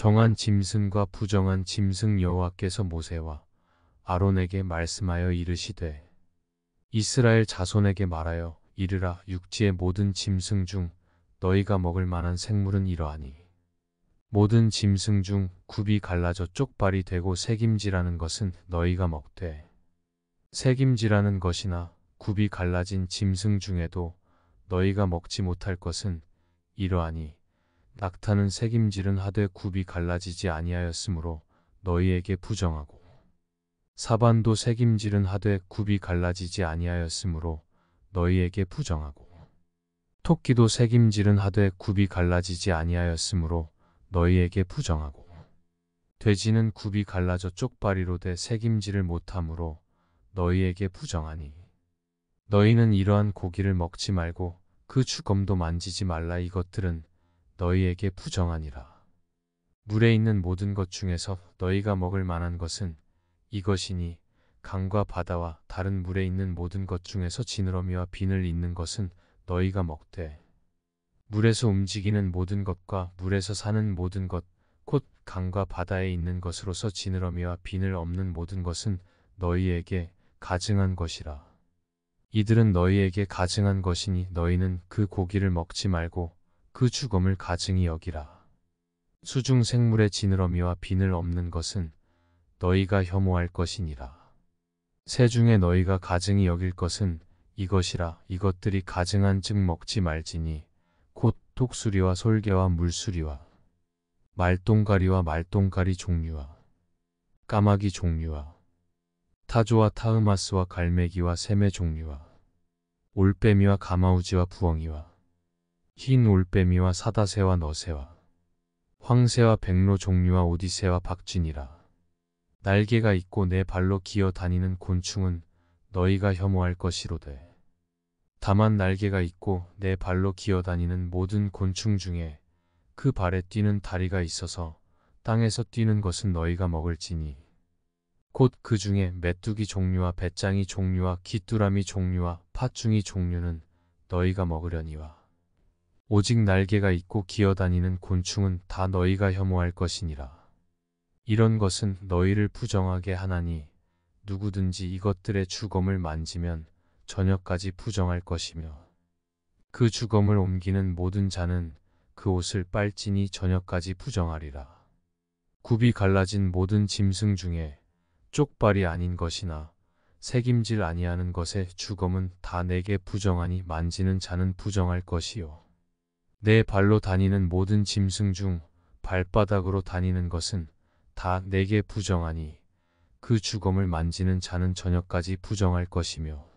정한 짐승과 부정한 짐승 여호와께서 모세와 아론에게 말씀하여 이르시되 이스라엘 자손에게 말하여 이르라. 육지의 모든 짐승 중 너희가 먹을 만한 생물은 이러하니 모든 짐승 중 굽이 갈라져 쪽발이 되고 새김질하는 것은 너희가 먹되 새김질하는 것이나 굽이 갈라진 짐승 중에도 너희가 먹지 못할 것은 이러하니 낙타는 새김질은 하되 굽이 갈라지지 아니하였으므로 너희에게 부정하고 사반도 새김질은 하되 굽이 갈라지지 아니하였으므로 너희에게 부정하고 토끼도 새김질은 하되 굽이 갈라지지 아니하였으므로 너희에게 부정하고 돼지는 굽이 갈라져 쪽발이로 돼 새김질을 못하므로 너희에게 부정하니 너희는 이러한 고기를 먹지 말고 그 주검도 만지지 말라. 이것들은 너희에게 부정하니라. 물에 있는 모든 것 중에서 너희가 먹을 만한 것은 이것이니 강과 바다와 다른 물에 있는 모든 것 중에서 지느러미와 비늘 있는 것은 너희가 먹되 물에서 움직이는 모든 것과 물에서 사는 모든 것 곧 강과 바다에 있는 것으로서 지느러미와 비늘 없는 모든 것은 너희에게 가증한 것이라. 이들은 너희에게 가증한 것이니 너희는 그 고기를 먹지 말고 그 주검을 가증히 여기라. 수중 생물의 지느러미와 비늘 없는 것은 너희가 혐오할 것이니라. 새 중에 너희가 가증히 여길 것은 이것이라. 이것들이 가증한 즉 먹지 말지니 곧 독수리와 솔개와 물수리와 말똥가리와 말똥가리 종류와 까마귀 종류와 타조와 타흐마스와 갈매기와 새매 종류와 올빼미와 가마우지와 부엉이와 흰 올빼미와 사다새와 너새와 황새와 백로 종류와 오디새와 박쥐니라. 날개가 있고 네 발로 기어 다니는 곤충은 너희가 혐오할 것이로되 다만 날개가 있고 네 발로 기어 다니는 모든 곤충 중에 그 발에 뛰는 다리가 있어서 땅에서 뛰는 것은 너희가 먹을지니 곧 그 중에 메뚜기 종류와 배짱이 종류와 귀뚜라미 종류와 팥중이 종류는 너희가 먹으려니와 오직 날개가 있고 기어다니는 곤충은 다 너희가 혐오할 것이니라. 이런 것은 너희를 부정하게 하나니 누구든지 이것들의 주검을 만지면 저녁까지 부정할 것이며 그 주검을 옮기는 모든 자는 그 옷을 빨지니 저녁까지 부정하리라. 굽이 갈라진 모든 짐승 중에 쪽발이 아닌 것이나 새김질 아니하는 것의 주검은 다 내게 부정하니 만지는 자는 부정할 것이요 내 발로 다니는 모든 짐승 중 발바닥으로 다니는 것은 다 내게 부정하니 그 주검을 만지는 자는 저녁까지 부정할 것이며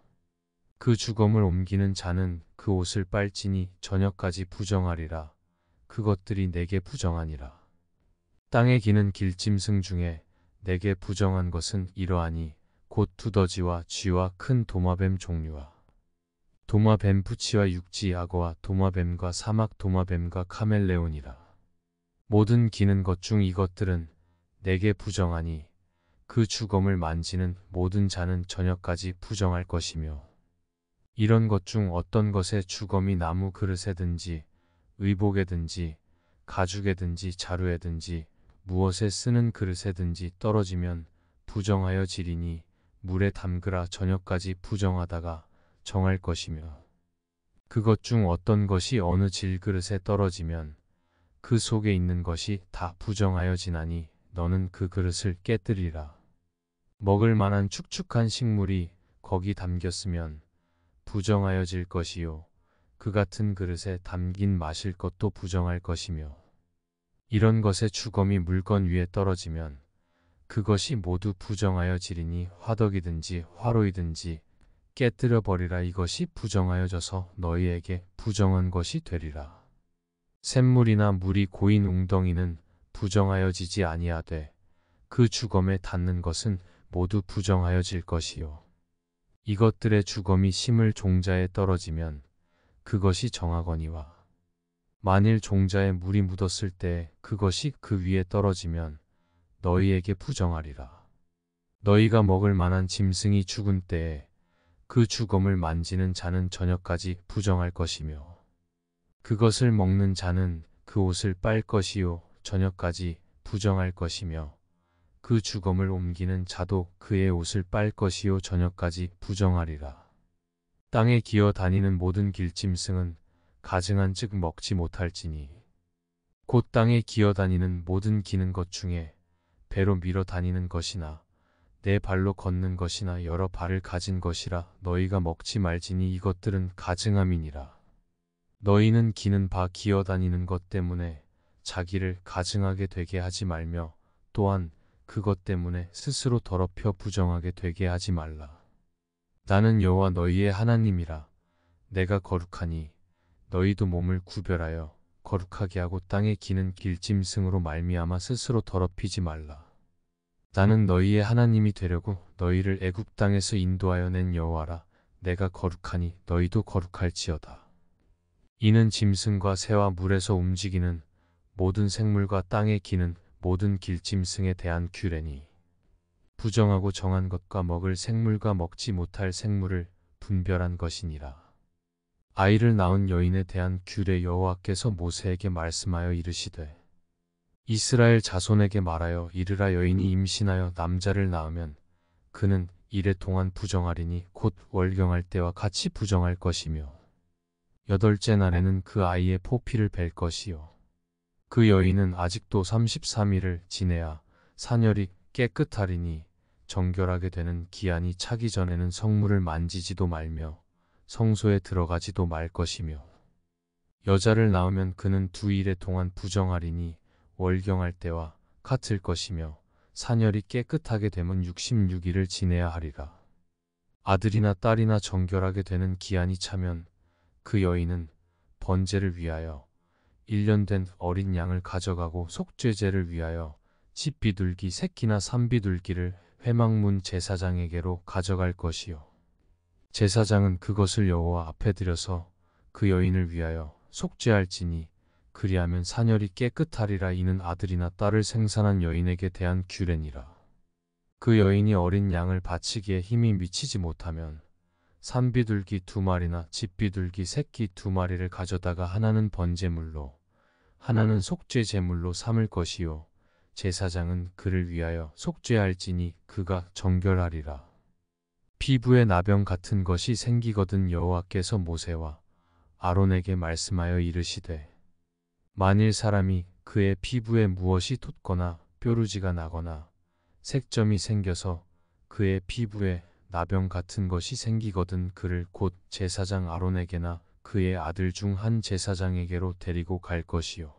그 주검을 옮기는 자는 그 옷을 빨지니 저녁까지 부정하리라. 그것들이 내게 부정하니라. 땅에 기는 길짐승 중에 내게 부정한 것은 이러하니 곧 두더지와 쥐와 큰 도마뱀 종류와 도마뱀 푸치와 육지 악어와 도마뱀과 사막 도마뱀과 카멜레온이라. 모든 기는 것 중 이것들은 내게 부정하니 그 주검을 만지는 모든 자는 저녁까지 부정할 것이며 이런 것 중 어떤 것의 주검이 나무 그릇에든지 의복에든지 가죽에든지 자루에든지 무엇에 쓰는 그릇에든지 떨어지면 부정하여 지리니 물에 담그라. 저녁까지 부정하다가 정할 것이며 그것 중 어떤 것이 어느 질그릇에 떨어지면 그 속에 있는 것이 다 부정하여 지나니 너는 그 그릇을 깨뜨리라. 먹을 만한 축축한 식물이 거기 담겼으면 부정하여질 것이요 그 같은 그릇에 담긴 마실 것도 부정할 것이며 이런 것의 주검이 물건 위에 떨어지면 그것이 모두 부정하여지리니 화덕이든지 화로이든지 깨뜨려 버리라. 이것이 부정하여져서 너희에게 부정한 것이 되리라. 샘물이나 물이 고인 웅덩이는 부정하여지지 아니하되 그 주검에 닿는 것은 모두 부정하여질 것이요 이것들의 주검이 심을 종자에 떨어지면 그것이 정하거니와 만일 종자에 물이 묻었을 때 그것이 그 위에 떨어지면 너희에게 부정하리라. 너희가 먹을 만한 짐승이 죽은 때에 그 주검을 만지는 자는 저녁까지 부정할 것이며 그것을 먹는 자는 그 옷을 빨 것이요 저녁까지 부정할 것이며 그 주검을 옮기는 자도 그의 옷을 빨 것이요 저녁까지 부정하리라. 땅에 기어 다니는 모든 길짐승은 가증한 즉 먹지 못할지니 곧 땅에 기어 다니는 모든 기는 것 중에 배로 밀어 다니는 것이나 네 발로 걷는 것이나 여러 발을 가진 것이라 너희가 먹지 말지니 이것들은 가증함이니라. 너희는 기는 바 기어 다니는 것 때문에 자기를 가증하게 되게 하지 말며 또한 그것 때문에 스스로 더럽혀 부정하게 되게 하지 말라. 나는 여호와 너희의 하나님이라. 내가 거룩하니 너희도 몸을 구별하여 거룩하게 하고 땅에 기는 길짐승으로 말미암아 스스로 더럽히지 말라. 나는 너희의 하나님이 되려고 너희를 애굽 땅에서 인도하여 낸 여호와라. 내가 거룩하니 너희도 거룩할지어다. 이는 짐승과 새와 물에서 움직이는 모든 생물과 땅에 기는 모든 길짐승에 대한 규례니 부정하고 정한 것과 먹을 생물과 먹지 못할 생물을 분별한 것이니라. 아이를 낳은 여인에 대한 규례. 여호와께서 모세에게 말씀하여 이르시되 이스라엘 자손에게 말하여 이르라. 여인이 임신하여 남자를 낳으면 그는 이레 동안 부정하리니 곧 월경할 때와 같이 부정할 것이며 8째 날에는 그 아이의 포피를 벨 것이요 그 여인은 아직도 33일을 지내야 사녀리 깨끗하리니 정결하게 되는 기한이 차기 전에는 성물을 만지지도 말며 성소에 들어가지도 말 것이며 여자를 낳으면 그는 2일에 동안 부정하리니 월경할 때와 같을 것이며 사녀리 깨끗하게 되면 66일을 지내야 하리라. 아들이나 딸이나 정결하게 되는 기한이 차면 그 여인은 번제를 위하여 1년 된 어린 양을 가져가고 속죄제를 위하여 집비둘기 새끼나 산비둘기를 회막문 제사장에게로 가져갈 것이요 제사장은 그것을 여호와 앞에 들여서 그 여인을 위하여 속죄할지니 그리하면 사녀리 깨끗하리라. 이는 아들이나 딸을 생산한 여인에게 대한 규례니라. 그 여인이 어린 양을 바치기에 힘이 미치지 못하면 산비둘기 2마리나 집비둘기 새끼 2마리를 가져다가 하나는 번제물로 하나는 속죄제물로 삼을 것이요 제사장은 그를 위하여 속죄할지니 그가 정결하리라. 피부에 나병 같은 것이 생기거든 여호와께서 모세와 아론에게 말씀하여 이르시되 만일 사람이 그의 피부에 무엇이 돋거나 뾰루지가 나거나 색점이 생겨서 그의 피부에 나병 같은 것이 생기거든 그를 곧 제사장 아론에게나 그의 아들 중 한 제사장에게로 데리고 갈 것이요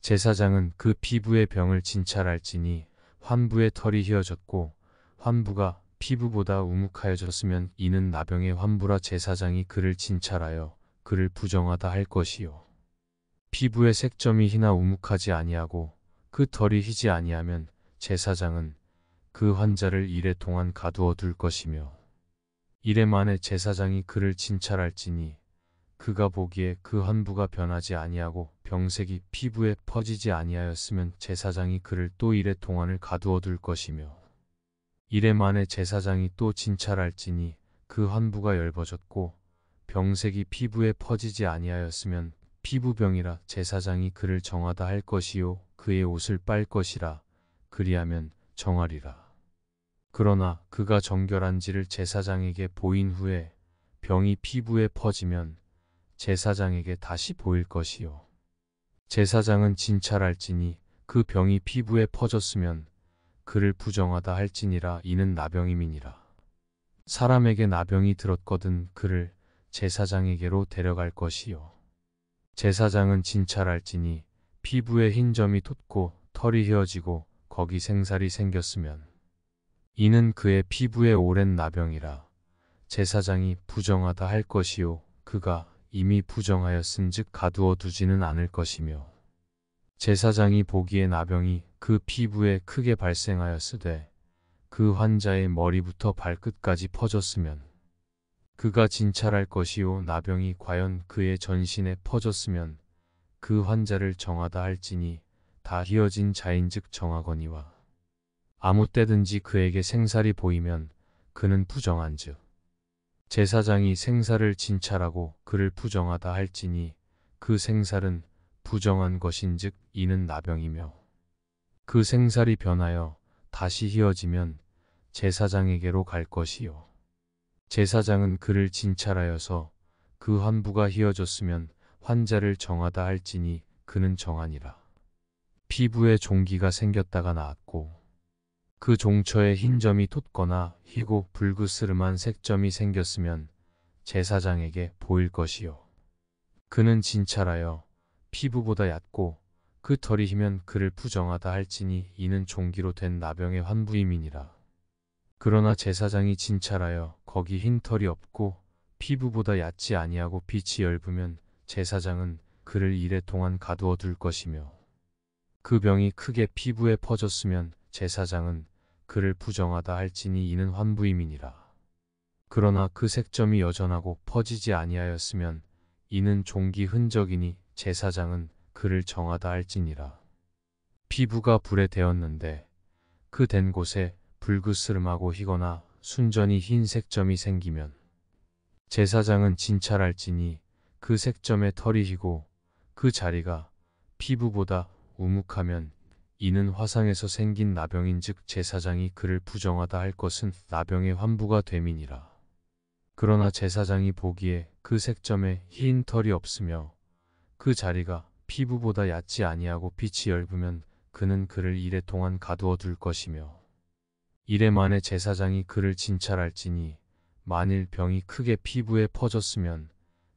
제사장은 그 피부의 병을 진찰할지니 환부의 털이 휘어졌고 환부가 피부보다 우묵하여졌으면 이는 나병의 환부라. 제사장이 그를 진찰하여 그를 부정하다 할 것이요 피부의 색점이 희나 우묵하지 아니하고 그 털이 희지 아니하면 제사장은 그 환자를 이레 동안 가두어 둘 것이며 이레 만에 제사장이 그를 진찰할지니 그가 보기에 그 환부가 변하지 아니하고 병색이 피부에 퍼지지 아니하였으면 제사장이 그를 또 이레 동안을 가두어 둘 것이며 이레 만에 제사장이 또 진찰할지니 그 환부가 엷어졌고 병색이 피부에 퍼지지 아니하였으면 피부병이라. 제사장이 그를 정하다 할 것이요 그의 옷을 빨 것이라. 그리하면 정하리라. 그러나 그가 정결한지를 제사장에게 보인 후에 병이 피부에 퍼지면 제사장에게 다시 보일 것이요 제사장은 진찰할지니 그 병이 피부에 퍼졌으면 그를 부정하다 할지니라. 이는 나병임이니라. 사람에게 나병이 들었거든 그를 제사장에게로 데려갈 것이요 제사장은 진찰할지니 피부에 흰 점이 돋고 털이 휘어지고 거기 생살이 생겼으면 이는 그의 피부에 오랜 나병이라. 제사장이 부정하다 할 것이요 그가 이미 부정하였은즉 가두어 두지는 않을 것이며 제사장이 보기에 나병이 그 피부에 크게 발생하였으되 그 환자의 머리부터 발끝까지 퍼졌으면 그가 진찰할 것이요 나병이 과연 그의 전신에 퍼졌으면 그 환자를 정하다 할지니 다 휘어진 자인즉 정하거니와 아무 때든지 그에게 생살이 보이면 그는 부정한즉 제사장이 생살을 진찰하고 그를 부정하다 할지니 그 생살은 부정한 것인즉 이는 나병이며 그 생살이 변하여 다시 휘어지면 제사장에게로 갈 것이요. 제사장은 그를 진찰하여서 그 환부가 휘어졌으면 환자를 정하다 할지니 그는 정하니라. 피부에 종기가 생겼다가 나았고 그 종처에 흰 점이 돋거나 희고 불그스름한 색점이 생겼으면 제사장에게 보일 것이요. 그는 진찰하여 피부보다 얕고 그 털이 희면 그를 부정하다 할지니 이는 종기로 된 나병의 환부임이니라. 그러나 제사장이 진찰하여 거기 흰 털이 없고 피부보다 얕지 아니하고 빛이 엷으면 제사장은 그를 이레 동안 가두어 둘 것이며 그 병이 크게 피부에 퍼졌으면 제사장은 그를 부정하다 할지니 이는 환부임이니라. 그러나 그 색점이 여전하고 퍼지지 아니하였으면 이는 종기 흔적이니 제사장은 그를 정하다 할지니라. 피부가 불에 데었는데 그 된 곳에 불그스름하고 희거나 순전히 흰 색점이 생기면 제사장은 진찰할지니 그 색점에 털이 희고 그 자리가 피부보다 우묵하면 이는 화상에서 생긴 나병인즉 제사장이 그를 부정하다 할 것은 나병의 환부가 됨이니라. 그러나 제사장이 보기에 그 색점에 흰 털이 없으며 그 자리가 피부보다 얕지 아니하고 빛이 엷으면 그는 그를 이레 동안 가두어 둘 것이며 이레 만에 제사장이 그를 진찰할지니 만일 병이 크게 피부에 퍼졌으면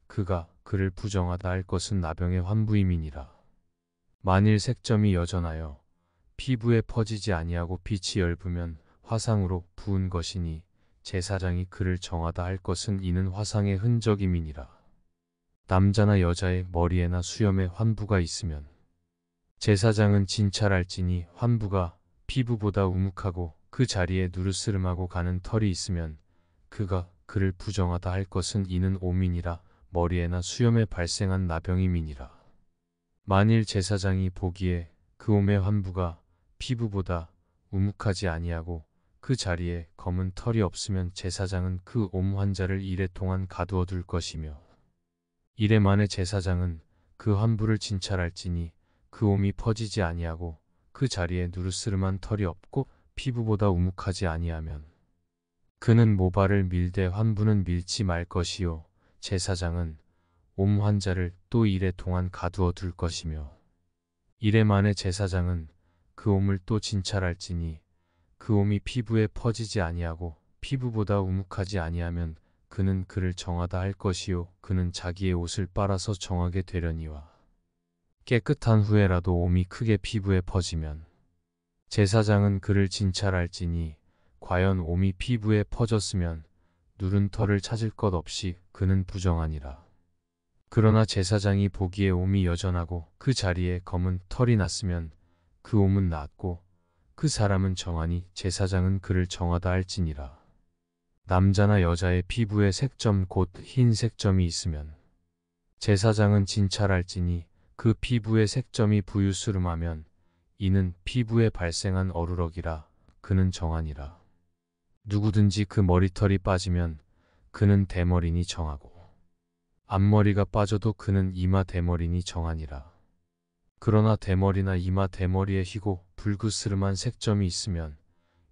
그가 그를 부정하다 할 것은 나병의 환부임이니라. 만일 색점이 여전하여 피부에 퍼지지 아니하고 빛이 엷으면 화상으로 부은 것이니 제사장이 그를 정하다 할 것은 이는 화상의 흔적임이니라. 남자나 여자의 머리에나 수염에 환부가 있으면 제사장은 진찰할지니 환부가 피부보다 우묵하고 그 자리에 누르스름하고 가는 털이 있으면 그가 그를 부정하다 할 것은 이는 오민이라. 머리에나 수염에 발생한 나병임이니라. 만일 제사장이 보기에 그 옴의 환부가 피부보다 우묵하지 아니하고 그 자리에 검은 털이 없으면 제사장은 그 옴 환자를 이레 동안 가두어 둘 것이며 이레 만에 제사장은 그 환부를 진찰할지니 그 옴이 퍼지지 아니하고 그 자리에 누르스름한 털이 없고 피부보다 우묵하지 아니하면 그는 모발을 밀되 환부는 밀지 말 것이요 제사장은 옴 환자를 또 이레 동안 가두어 둘 것이며 이레 만에 제사장은 그 옴을 또 진찰할지니 그 옴이 피부에 퍼지지 아니하고 피부보다 우묵하지 아니하면 그는 그를 정하다 할 것이요 그는 자기의 옷을 빨아서 정하게 되려니와 깨끗한 후에라도 옴이 크게 피부에 퍼지면 제사장은 그를 진찰할지니 과연 옴이 피부에 퍼졌으면 누른 털을 찾을 것 없이 그는 부정하니라. 그러나 제사장이 보기에 옴이 여전하고 그 자리에 검은 털이 났으면 그 옴은 나았고 그 사람은 정하니 제사장은 그를 정하다 할지니라. 남자나 여자의 피부에 색점 곧 흰 색점이 있으면 제사장은 진찰할지니 그 피부에 색점이 부유스름하면 이는 피부에 발생한 어루럭이라. 그는 정하니라. 누구든지 그 머리털이 빠지면 그는 대머리니 정하고 앞머리가 빠져도 그는 이마 대머리니 정하니라. 그러나 대머리나 이마 대머리에 희고 불그스름한 색점이 있으면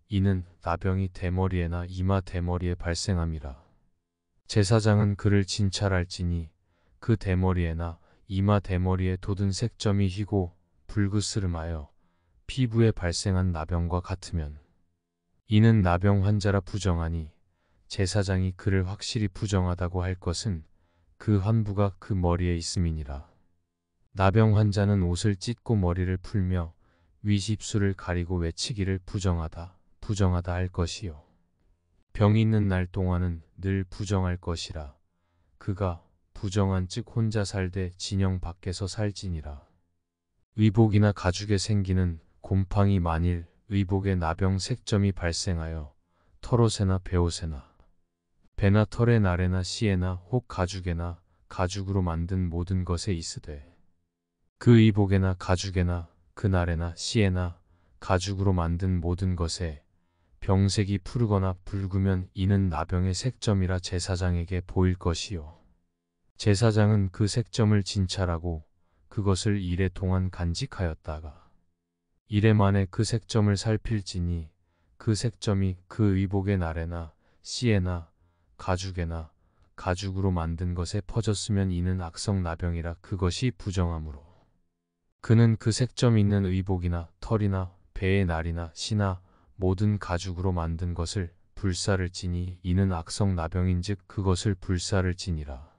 이는 나병이 대머리에나 이마 대머리에 발생함이라. 제사장은 그를 진찰할지니 그 대머리에나 이마 대머리에 돋은 색점이 희고 불그스름하여 피부에 발생한 나병과 같으면 이는 나병 환자라 부정하니 제사장이 그를 확실히 부정하다고 할 것은 그 환부가 그 머리에 있음이니라. 나병 환자는 옷을 찢고 머리를 풀며 위십술을 가리고 외치기를 부정하다, 부정하다 할 것이요. 병이 있는 날 동안은 늘 부정할 것이라. 그가 부정한 즉 혼자 살되 진영 밖에서 살지니라. 의복이나 가죽에 생기는 곰팡이 만일 의복에 나병 색점이 발생하여 털옷에나 베옷에나 배나 털에 나래나 씨에나 혹 가죽에나 가죽으로 만든 모든 것에 있으되 그 의복에나 가죽에나 그 나래나 씨에나 가죽으로 만든 모든 것에 병색이 푸르거나 붉으면 이는 나병의 색점이라 제사장에게 보일 것이요. 제사장은 그 색점을 진찰하고 그것을 이레 동안 간직하였다가 이래 만에 그 색점을 살필지니 그 색점이 그 의복의 나래나 씨에나 가죽에나 가죽으로 만든 것에 퍼졌으면 이는 악성나병이라 그것이 부정하므로 그는 그 색점 있는 의복이나 털이나 배의 날이나 씨나 모든 가죽으로 만든 것을 불사를지니 이는 악성나병인즉 그것을 불사를지니라.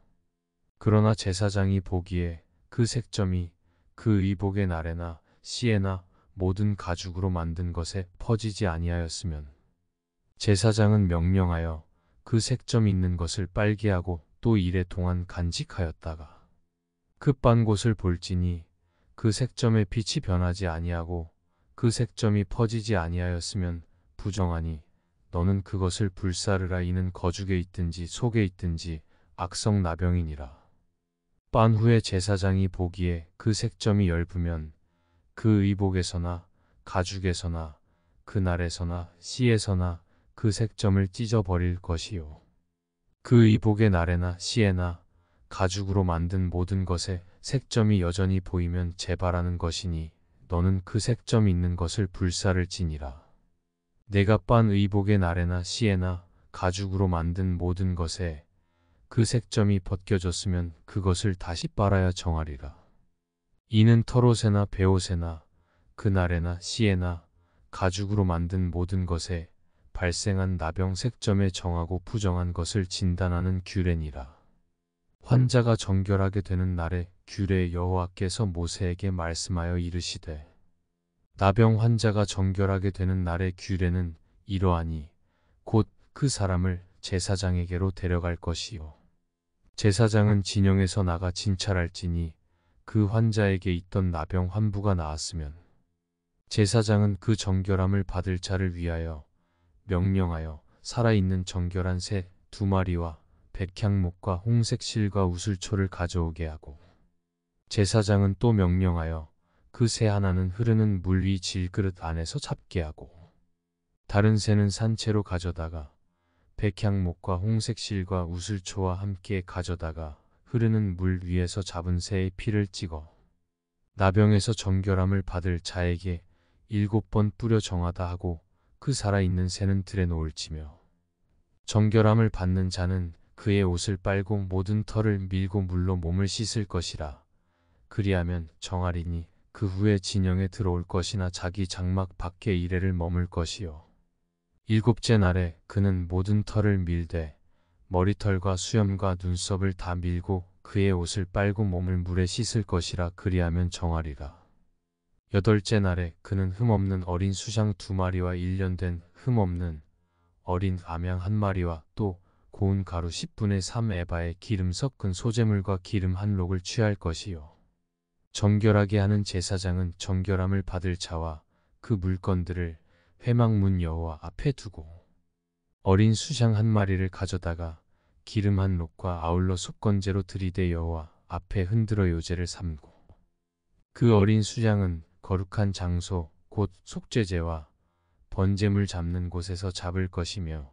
그러나 제사장이 보기에 그 색점이 그 의복의 날에나 씨에나 모든 가죽으로 만든 것에 퍼지지 아니하였으면 제사장은 명령하여 그 색점 있는 것을 빨게 하고 또 이레 동안 간직하였다가 그 빤 곳을 볼지니 그 색점의 빛이 변하지 아니하고 그 색점이 퍼지지 아니하였으면 부정하니 너는 그것을 불사르라. 이는 거죽에 있든지 속에 있든지 악성나병이니라. 빤 후에 제사장이 보기에 그 색점이 엷으면 그 의복에서나 가죽에서나 그 날에서나 씨에서나 그 색점을 찢어버릴 것이요. 그 의복의 날에나 씨에나 가죽으로 만든 모든 것에 색점이 여전히 보이면 재발하는 것이니 너는 그 색점 있는 것을 불사를지니라. 내가 빤 의복의 날에나 씨에나 가죽으로 만든 모든 것에 그 색점이 벗겨졌으면 그것을 다시 빨아야 정하리라. 이는 털옷에나 베옷에나 그 날에나 씨에나 가죽으로 만든 모든 것에 발생한 나병 색점에 정하고 부정한 것을 진단하는 규례니라. 환자가 정결하게 되는 날에 규례 여호와께서 모세에게 말씀하여 이르시되 나병 환자가 정결하게 되는 날의 규례는 이러하니 곧 그 사람을 제사장에게로 데려갈 것이요. 제사장은 진영에서 나가 진찰할지니 그 환자에게 있던 나병 환부가 나았으면 제사장은 그 정결함을 받을 자를 위하여 명령하여 살아있는 정결한 새 2마리와 백향목과 홍색 실과 우슬초를 가져오게 하고 제사장은 또 명령하여 그 새 하나는 흐르는 물 위 질그릇 안에서 잡게 하고 다른 새는 산채로 가져다가 백향목과 홍색 실과 우슬초와 함께 가져다가 흐르는 물 위에서 잡은 새의 피를 찍어 나병에서 정결함을 받을 자에게 7번 뿌려 정하다 하고 그 살아있는 새는 들에 놓을지며 정결함을 받는 자는 그의 옷을 빨고 모든 털을 밀고 물로 몸을 씻을 것이라. 그리하면 정하리니 그 후에 진영에 들어올 것이나 자기 장막 밖에 이레를 머물 것이요. 7째 날에 그는 모든 털을 밀되 머리털과 수염과 눈썹을 다 밀고 그의 옷을 빨고 몸을 물에 씻을 것이라. 그리하면 정하리라. 8째 날에 그는 흠없는 어린 수장 2마리와 1년 된 흠없는 어린 암양 1마리와 또 고운 가루 10분의 3 에바에 기름 섞은 소재물과 기름 한 록을 취할 것이요. 정결하게 하는 제사장은 정결함을 받을 자와 그 물건들을 회막문 여호와 앞에 두고 어린 수장 1마리를 가져다가 기름 한 록과 아울러 속건제로 들이대 여호와 앞에 흔들어 요제를 삼고 그 어린 수장은 거룩한 장소 곧 속죄제와 번제물 잡는 곳에서 잡을 것이며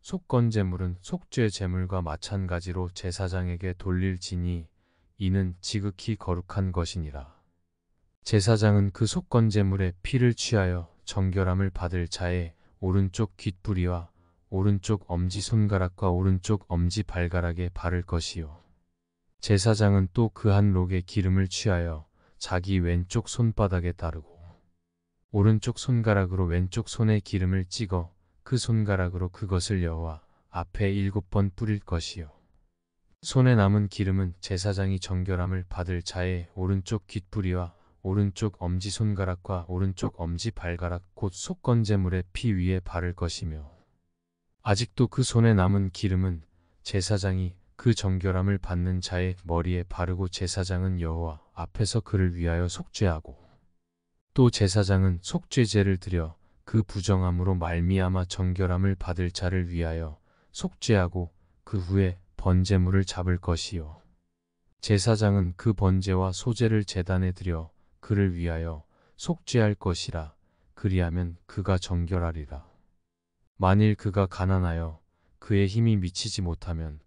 속건제물은 속죄 제물과 마찬가지로 제사장에게 돌릴지니 이는 지극히 거룩한 것이니라. 제사장은 그 속건제물의 피를 취하여 정결함을 받을 자의 오른쪽 귓부리와 오른쪽 엄지손가락과 오른쪽 엄지발가락에 바를 것이요. 제사장은 또 그 한 록의 기름을 취하여 자기 왼쪽 손바닥에 따르고 오른쪽 손가락으로 왼쪽 손에 기름을 찍어 그 손가락으로 그것을 여호와 앞에 7번 뿌릴 것이요. 손에 남은 기름은 제사장이 정결함을 받을 자의 오른쪽 귓부리와 오른쪽 엄지손가락과 오른쪽 엄지발가락 곧 속건제물의 피 위에 바를 것이며 아직도 그 손에 남은 기름은 제사장이 그 정결함을 받는 자의 머리에 바르고 제사장은 여호와 앞에서 그를 위하여 속죄하고 또 제사장은 속죄제를 드려 그 부정함으로 말미암아 정결함을 받을 자를 위하여 속죄하고 그 후에 번제물을 잡을 것이요. 제사장은 그 번제와 소제를 제단에 드려 그를 위하여 속죄할 것이라. 그리하면 그가 정결하리라. 만일 그가 가난하여 그의 힘이 미치지 못하면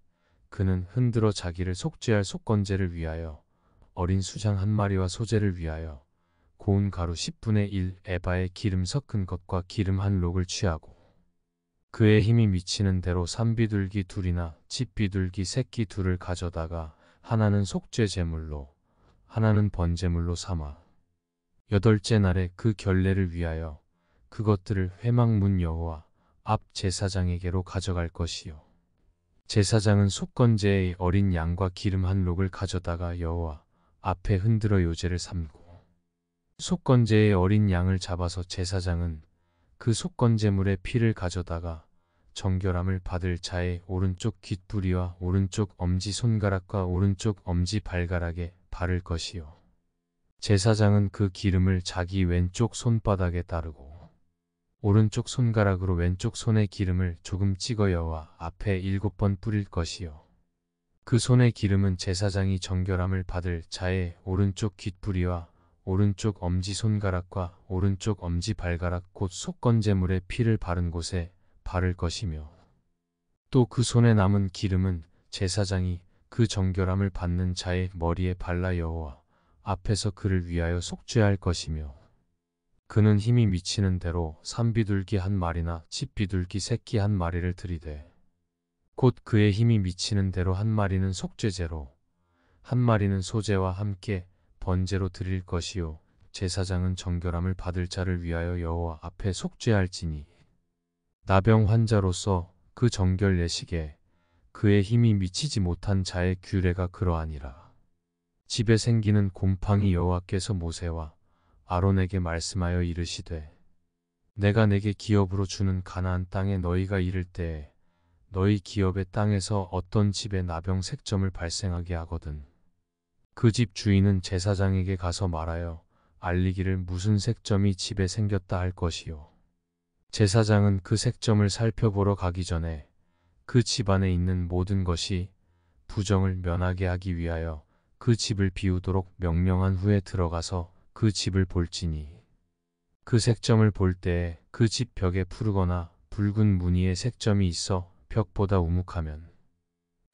그는 흔들어 자기를 속죄할 속건제를 위하여 어린 수장 1마리와 소제를 위하여 고운 가루 10분의 1 에바에 기름 섞은 것과 기름 한 록을 취하고 그의 힘이 미치는 대로 산비둘기 둘이나 집비둘기 새끼 둘을 가져다가 하나는 속죄 제물로 하나는 번제물로 삼아 여덟째 날에 그 결례를 위하여 그것들을 회막문 여호와 앞 제사장에게로 가져갈 것이요. 제사장은 속건제의 어린 양과 기름 한 록을 가져다가 여호와 앞에 흔들어 요제를 삼고 속건제의 어린 양을 잡아서 제사장은 그 속건제물의 피를 가져다가 정결함을 받을 자의 오른쪽 귓부리와 오른쪽 엄지손가락과 오른쪽 엄지발가락에 바를 것이요. 제사장은 그 기름을 자기 왼쪽 손바닥에 따르고 오른쪽 손가락으로 왼쪽 손의 기름을 조금 찍어 여호와 앞에 7번 뿌릴 것이요. 그 손의 기름은 제사장이 정결함을 받을 자의 오른쪽 귓부리와 오른쪽 엄지손가락과 오른쪽 엄지발가락 곧 속건제물의 피를 바른 곳에 바를 것이며 또 그 손에 남은 기름은 제사장이 그 정결함을 받는 자의 머리에 발라 여호와 앞에서 그를 위하여 속죄할 것이며 그는 힘이 미치는 대로 산비둘기 한 마리나 집비둘기 새끼 한 마리를 들이되 곧 그의 힘이 미치는 대로 한 마리는 속죄제로 한 마리는 소제와 함께 번제로 드릴 것이요 제사장은 정결함을 받을 자를 위하여 여호와 앞에 속죄할지니 나병 환자로서 그 정결 예식에 그의 힘이 미치지 못한 자의 규례가 그러하니라. 집에 생기는 곰팡이 여호와께서 모세와 아론에게 말씀하여 이르시되 내가 내게 기업으로 주는 가나안 땅에 너희가 이를 때에 너희 기업의 땅에서 어떤 집에 나병 색점을 발생하게 하거든 그 집 주인은 제사장에게 가서 말하여 알리기를 무슨 색점이 집에 생겼다 할 것이요. 제사장은 그 색점을 살펴보러 가기 전에 그 집 안에 있는 모든 것이 부정을 면하게 하기 위하여 그 집을 비우도록 명령한 후에 들어가서 그 집을 볼지니 그 색점을 볼 때에 그 집 벽에 푸르거나 붉은 무늬의 색점이 있어 벽보다 우묵하면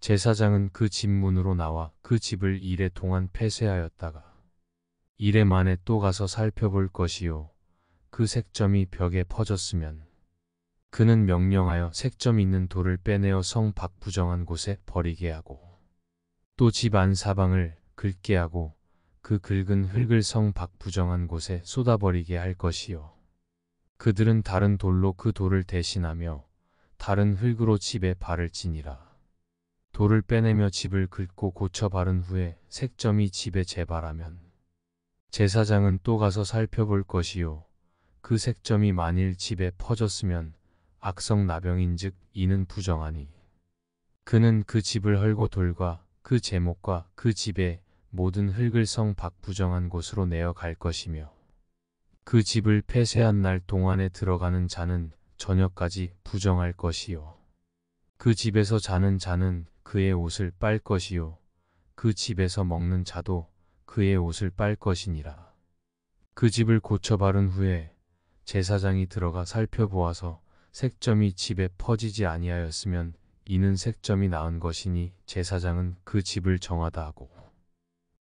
제사장은 그 집 문으로 나와 그 집을 이레 동안 폐쇄하였다가 이레 만에 또 가서 살펴볼 것이요. 그 색점이 벽에 퍼졌으면 그는 명령하여 색점 있는 돌을 빼내어 성 밖 부정한 곳에 버리게 하고 또 집 안 사방을 긁게 하고 그 긁은 흙을 성 밖 부정한 곳에 쏟아버리게 할 것이요. 그들은 다른 돌로 그 돌을 대신하며 다른 흙으로 집에 바를지니라. 돌을 빼내며 집을 긁고 고쳐 바른 후에 색점이 집에 재발하면 제사장은 또 가서 살펴볼 것이요. 그 색점이 만일 집에 퍼졌으면 악성 나병인즉 이는 부정하니 그는 그 집을 헐고 돌과 그 제목과 그 집의 모든 흙을 성 밖 부정한 곳으로 내어 갈 것이며 그 집을 폐쇄한 날 동안에 들어가는 자는 저녁까지 부정할 것이요. 그 집에서 자는 자는 그의 옷을 빨 것이요. 그 집에서 먹는 자도 그의 옷을 빨 것이니라. 그 집을 고쳐 바른 후에 제사장이 들어가 살펴보아서 색점이 집에 퍼지지 아니하였으면 이는 색점이 나은 것이니 제사장은 그 집을 정하다 하고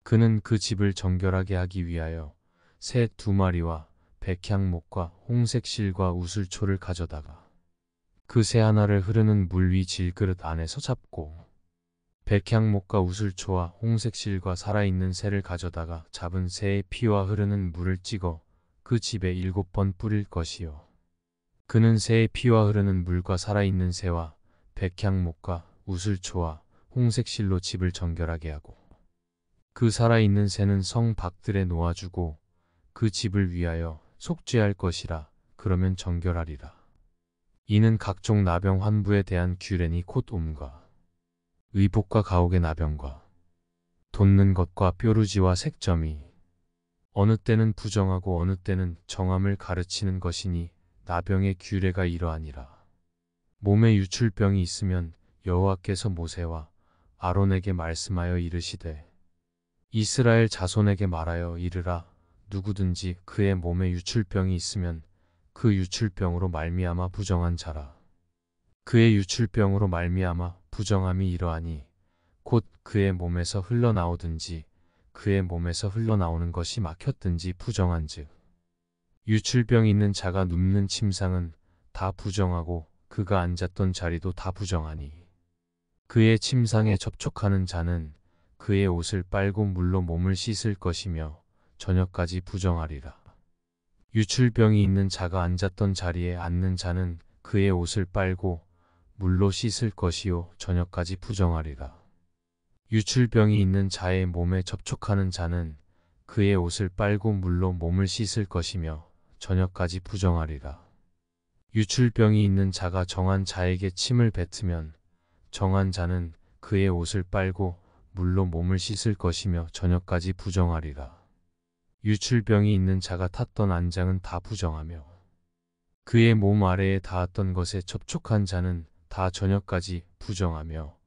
그는 그 집을 정결하게 하기 위하여 새 2마리와 백향목과 홍색 실과 우슬초를 가져다가 그 새 하나를 흐르는 물 위 질그릇 안에서 잡고 백향목과 우슬초와 홍색 실과 살아있는 새를 가져다가 잡은 새의 피와 흐르는 물을 찍어 그 집에 7번 뿌릴 것이요. 그는 새의 피와 흐르는 물과 살아있는 새와 백향목과 우슬초와 홍색 실로 집을 정결하게 하고 그 살아있는 새는 성 밖들에 놓아주고 그 집을 위하여 속죄할 것이라. 그러면 정결하리라. 이는 각종 나병 환부에 대한 규례니 곧 옴과 의복과 가옥의 나병과 돋는 것과 뾰루지와 색점이 어느 때는 부정하고 어느 때는 정함을 가르치는 것이니 나병의 규례가 이러하니라. 몸에 유출병이 있으면 여호와께서 모세와 아론에게 말씀하여 이르시되 이스라엘 자손에게 말하여 이르라. 누구든지 그의 몸에 유출병이 있으면 그 유출병으로 말미암아 부정한 자라. 그의 유출병으로 말미암아 부정함이 이러하니 곧 그의 몸에서 흘러나오든지 그의 몸에서 흘러나오는 것이 막혔든지 부정한즉 유출병이 있는 자가 눕는 침상은 다 부정하고 그가 앉았던 자리도 다 부정하니 그의 침상에 접촉하는 자는 그의 옷을 빨고 물로 몸을 씻을 것이며 저녁까지 부정하리라. 유출병이 있는 자가 앉았던 자리에 앉는 자는 그의 옷을 빨고 물로 씻을 것이요 저녁까지 부정하리라. 유출병이 있는 자의 몸에 접촉하는 자는 그의 옷을 빨고 물로 몸을 씻을 것이며 저녁까지 부정하리라. 유출병이 있는 자가 정한 자에게 침을 뱉으면 정한 자는 그의 옷을 빨고 물로 몸을 씻을 것이며 저녁까지 부정하리라. 유출병이 있는 자가 탔던 안장은 다 부정하며 그의 몸 아래에 닿았던 것에 접촉한 자는 다 저녁까지 부정하며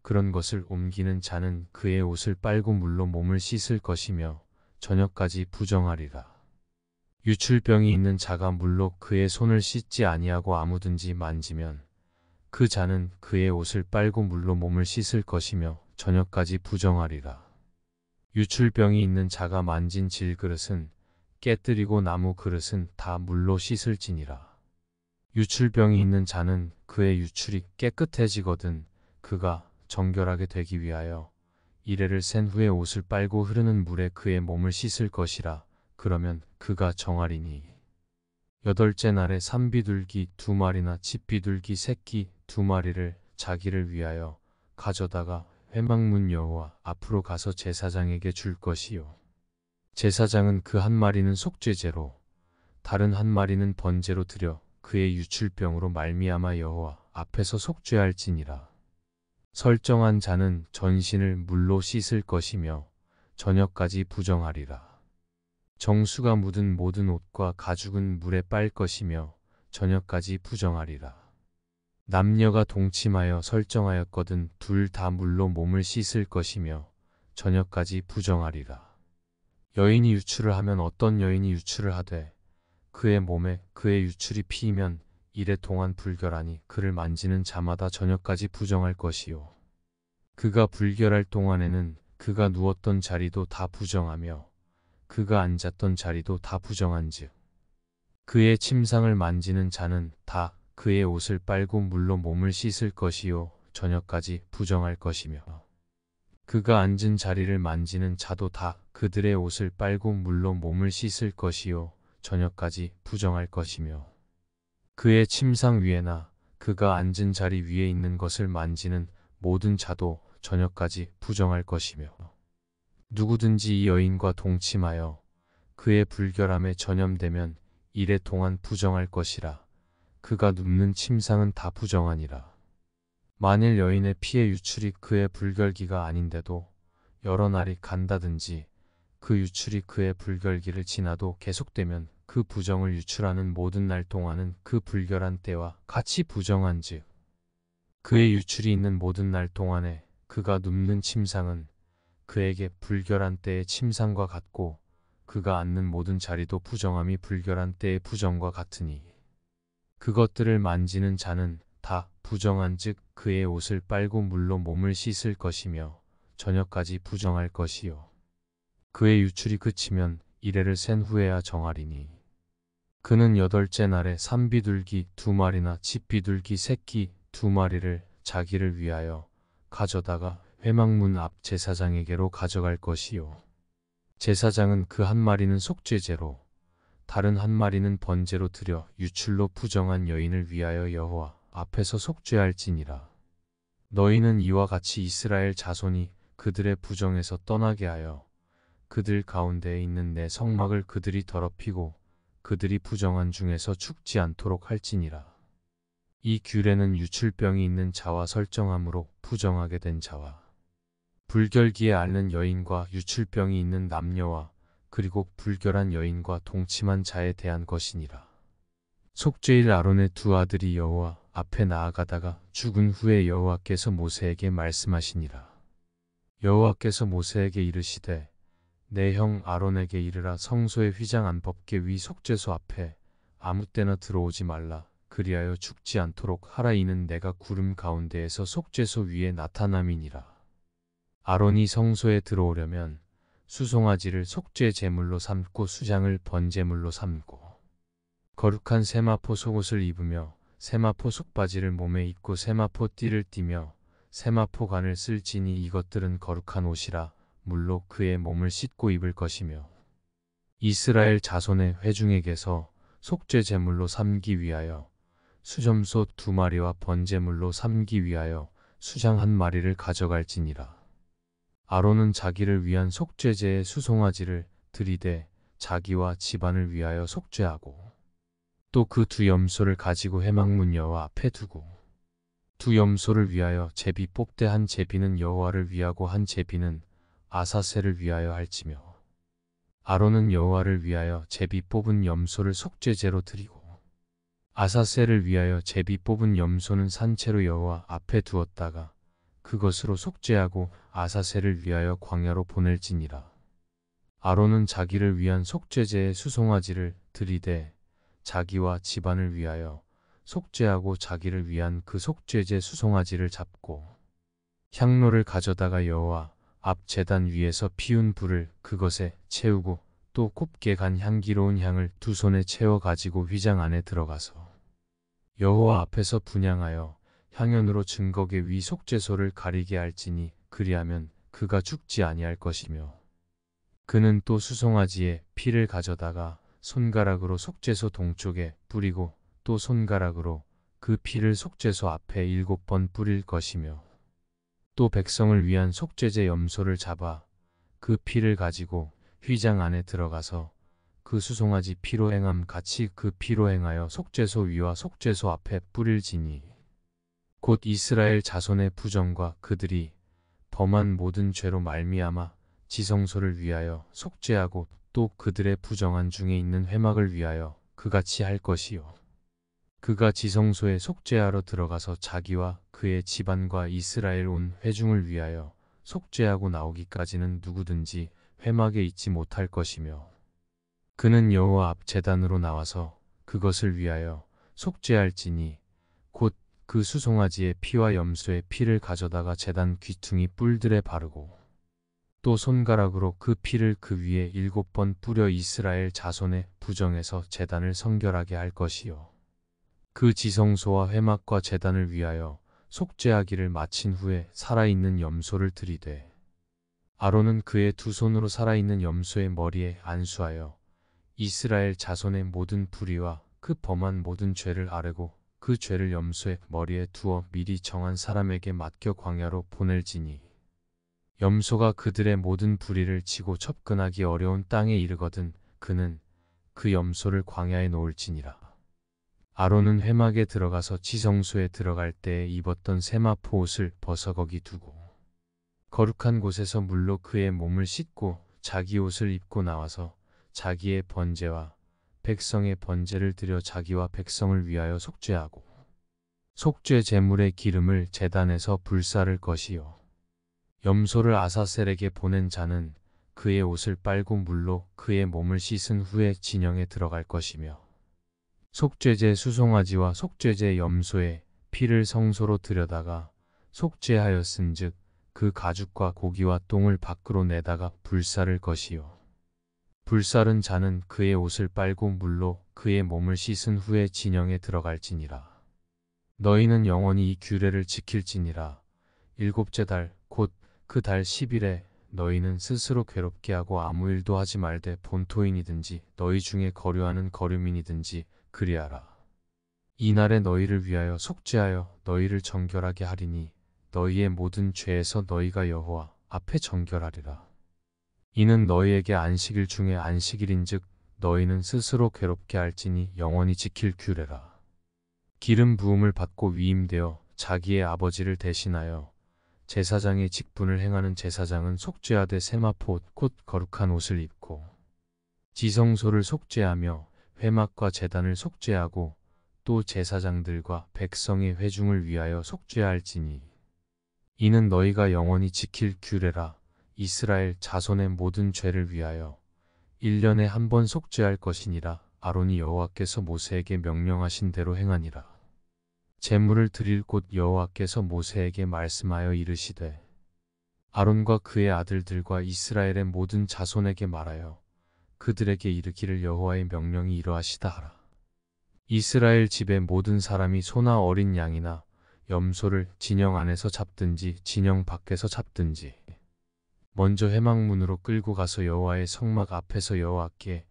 그런 것을 옮기는 자는 그의 옷을 빨고 물로 몸을 씻을 것이며 저녁까지 부정하리라. 유출병이 있는 자가 물로 그의 손을 씻지 아니하고 아무든지 만지면 그 자는 그의 옷을 빨고 물로 몸을 씻을 것이며 저녁까지 부정하리라. 유출병이 있는 자가 만진 질그릇은 깨뜨리고 나무 그릇은 다 물로 씻을지니라. 유출병이 있는 자는 그의 유출이 깨끗해지거든 그가 정결하게 되기 위하여 이레를 센 후에 옷을 빨고 흐르는 물에 그의 몸을 씻을 것이라. 그러면 그가 정하리니 여덟째 날에 산비둘기 2마리나 집비둘기 새끼 2마리를 자기를 위하여 가져다가 회막문 여호와 앞으로 가서 제사장에게 줄 것이요. 제사장은 그 한 마리는 속죄제로 다른 한 마리는 번제로 드려 그의 유출병으로 말미암아 여호와 앞에서 속죄할지니라. 설정한 자는 전신을 물로 씻을 것이며 저녁까지 부정하리라. 정수가 묻은 모든 옷과 가죽은 물에 빨 것이며 저녁까지 부정하리라. 남녀가 동침하여 설정하였거든 둘 다 물로 몸을 씻을 것이며 저녁까지 부정하리라. 여인이 유출을 하면 어떤 여인이 유출을 하되 그의 몸에 그의 유출이 피이면 이래 동안 불결하니 그를 만지는 자마다 저녁까지 부정할 것이요. 그가 불결할 동안에는 그가 누웠던 자리도 다 부정하며 그가 앉았던 자리도 다 부정한즉 그의 침상을 만지는 자는 다 그의 옷을 빨고 물로 몸을 씻을 것이요 저녁까지 부정할 것이며 그가 앉은 자리를 만지는 자도 다 그들의 옷을 빨고 물로 몸을 씻을 것이요 저녁까지 부정할 것이며 그의 침상 위에나 그가 앉은 자리 위에 있는 것을 만지는 모든 자도 저녁까지 부정할 것이며 누구든지 이 여인과 동침하여 그의 불결함에 전염되면 이래 동안 부정할 것이라. 그가 눕는 침상은 다 부정하니라. 만일 여인의 피의 유출이 그의 불결기가 아닌데도 여러 날이 간다든지 그 유출이 그의 불결기를 지나도 계속되면 그 부정을 유출하는 모든 날 동안은 그 불결한 때와 같이 부정한즉 그의 유출이 있는 모든 날 동안에 그가 눕는 침상은 그에게 불결한 때의 침상과 같고 그가 앉는 모든 자리도 부정함이 불결한 때의 부정과 같으니 그것들을 만지는 자는 다 부정한즉 그의 옷을 빨고 물로 몸을 씻을 것이며 저녁까지 부정할 것이요. 그의 유출이 그치면 이레를 센 후에야 정하리니 그는 여덟째 날에 산비둘기 2마리나 집비둘기 새끼 2마리를 자기를 위하여 가져다가 회막문 앞 제사장에게로 가져갈 것이요. 제사장은 그 한 마리는 속죄제로 다른 한 마리는 번제로 드려 유출로 부정한 여인을 위하여 여호와 앞에서 속죄할지니라. 너희는 이와 같이 이스라엘 자손이 그들의 부정에서 떠나게 하여 그들 가운데에 있는 내 성막을 그들이 더럽히고 그들이 부정한 중에서 죽지 않도록 할지니라. 이 규례는 유출병이 있는 자와 설정함으로 부정하게 된 자와 불결기에 앓는 여인과 유출병이 있는 남녀와 그리고 불결한 여인과 동침한 자에 대한 것이니라. 속죄일 아론의 2 아들이 여호와 앞에 나아가다가 죽은 후에 여호와께서 모세에게 말씀하시니라. 여호와께서 모세에게 이르시되 내 형 아론에게 이르라. 성소의 휘장 안법궤 위 속죄소 앞에 아무 때나 들어오지 말라. 그리하여 죽지 않도록 하라. 이는 내가 구름 가운데에서 속죄소 위에 나타남이니라. 아론이 성소에 들어오려면 수송아지를 속죄 제물로 삼고 수장을 번제물로 삼고 거룩한 세마포 속옷을 입으며 세마포 속바지를 몸에 입고 세마포 띠를 띠며 세마포 관을 쓸지니 이것들은 거룩한 옷이라 물로 그의 몸을 씻고 입을 것이며 이스라엘 자손의 회중에게서 속죄 제물로 삼기 위하여 수점소 2마리와 번제물로 삼기 위하여 수장 1마리를 가져갈지니라. 아론은 자기를 위한 속죄제의 수송아지를 들이되 자기와 집안을 위하여 속죄하고 또 그 두 염소를 가지고 회막문 여호와 앞에 두고 두 염소를 위하여 제비 뽑되 한 제비는 여호와를 위하고 한 제비는 아사셀을 위하여 할지며 아론은 여호와를 위하여 제비 뽑은 염소를 속죄제로 드리고 아사셀을 위하여 제비 뽑은 염소는 산채로 여호와 앞에 두었다가 그것으로 속죄하고 아사셀을 위하여 광야로 보낼지니라. 아론은 자기를 위한 속죄제의 수송아지를 들이되 자기와 집안을 위하여 속죄하고 자기를 위한 그 속죄제 수송아지를 잡고 향로를 가져다가 여호와 앞 제단 위에서 피운 불을 그것에 채우고 또 곱게 간 향기로운 향을 두 손에 채워 가지고 휘장 안에 들어가서 여호와 앞에서 분향하여 향연으로 증거계 위 속죄소를 가리게 할지니 그리하면 그가 죽지 아니할 것이며 그는 또 수송아지의 피를 가져다가 손가락으로 속죄소 동쪽에 뿌리고 또 손가락으로 그 피를 속죄소 앞에 7번 뿌릴 것이며 또 백성을 위한 속죄제 염소를 잡아 그 피를 가지고 휘장 안에 들어가서 그 수송아지 피로 행함 같이 그 피로 행하여 속죄소 위와 속죄소 앞에 뿌릴지니 곧 이스라엘 자손의 부정과 그들이 범한 모든 죄로 말미암아 지성소를 위하여 속죄하고 또 그들의 부정한 중에 있는 회막을 위하여 그같이 할 것이요. 그가 지성소에 속죄하러 들어가서 자기와 그의 집안과 이스라엘 온 회중을 위하여 속죄하고 나오기까지는 누구든지 회막에 있지 못할 것이며 그는 여호와 앞 제단으로 나와서 그것을 위하여 속죄할지니 곧 그 수송아지의 피와 염소의 피를 가져다가 제단 귀퉁이 뿔들에 바르고 또 손가락으로 그 피를 그 위에 7번 뿌려 이스라엘 자손의 부정에서 제단을 성결하게 할 것이요. 그 지성소와 회막과 제단을 위하여 속죄하기를 마친 후에 살아있는 염소를 들이되 아론은 그의 두 손으로 살아있는 염소의 머리에 안수하여 이스라엘 자손의 모든 불의와 그 범한 모든 죄를 아뢰고 그 죄를 염소의 머리에 두어 미리 정한 사람에게 맡겨 광야로 보낼지니 염소가 그들의 모든 불의를 지고 접근하기 어려운 땅에 이르거든 그는 그 염소를 광야에 놓을지니라. 아론은 회막에 들어가서 지성소에 들어갈 때에 입었던 세마포 옷을 벗어 거기 두고 거룩한 곳에서 물로 그의 몸을 씻고 자기 옷을 입고 나와서 자기의 번제와 백성의 번제를 드려 자기와 백성을 위하여 속죄하고 속죄 제물의 기름을 제단에서 불사를 것이요. 염소를 아사셀에게 보낸 자는 그의 옷을 빨고 물로 그의 몸을 씻은 후에 진영에 들어갈 것이며 속죄제 수송아지와 속죄제 염소의 피를 성소로 들여다가 속죄하였은즉 그 가죽과 고기와 똥을 밖으로 내다가 불사를 것이요. 불사른 자는 그의 옷을 빨고 물로 그의 몸을 씻은 후에 진영에 들어갈지니라. 너희는 영원히 이 규례를 지킬지니라. 7째 달 곧 그 달 10일에 너희는 스스로 괴롭게 하고 아무 일도 하지 말되 본토인이든지 너희 중에 거류하는 거류민이든지 그리하라. 이날에 너희를 위하여 속죄하여 너희를 정결하게 하리니 너희의 모든 죄에서 너희가 여호와 앞에 정결하리라. 이는 너희에게 안식일 중에 안식일인즉 너희는 스스로 괴롭게 할지니 영원히 지킬 규례라. 기름 부음을 받고 위임되어 자기의 아버지를 대신하여 제사장의 직분을 행하는 제사장은 속죄하되 세마포 옷 곧 거룩한 옷을 입고 지성소를 속죄하며 회막과 제단을 속죄하고 또 제사장들과 백성의 회중을 위하여 속죄할지니 이는 너희가 영원히 지킬 규례라. 이스라엘 자손의 모든 죄를 위하여 1년에 한 번 속죄할 것이니라. 아론이 여호와께서 모세에게 명령하신 대로 행하니라. 제물을 드릴 곳 여호와께서 모세에게 말씀하여 이르시되 아론과 그의 아들들과 이스라엘의 모든 자손에게 말하여 그들에게 이르기를 여호와의 명령이 이러하시다 하라. 이스라엘 집의 모든 사람이 소나 어린 양이나 염소를 진영 안에서 잡든지 진영 밖에서 잡든지 먼저 회막문으로 끌고 가서 여호와의 성막 앞에서 여호와께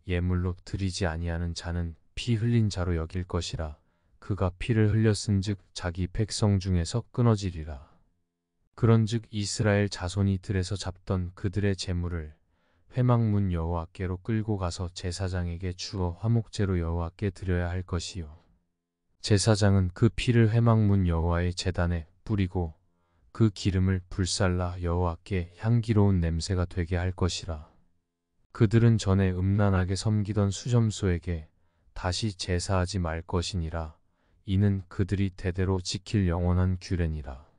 예물로 드리지 아니하는 자는 피 흘린 자로 여길 것이라. 그가 피를 흘렸은즉 자기 백성 중에서 끊어지리라. 그런즉 이스라엘 자손이 들에서 잡던 그들의 제물을 회막문 여호와께로 끌고 가서 제사장에게 주어 화목제로 여호와께 드려야 할 것이요. 제사장은 그 피를 회막문 여호와의 제단에 뿌리고 그 기름을 불살라 여호와께 향기로운 냄새가 되게 할 것이라. 그들은 전에 음란하게 섬기던 수점소에게 다시 제사하지 말 것이니라. 이는 그들이 대대로 지킬 영원한 규례니라.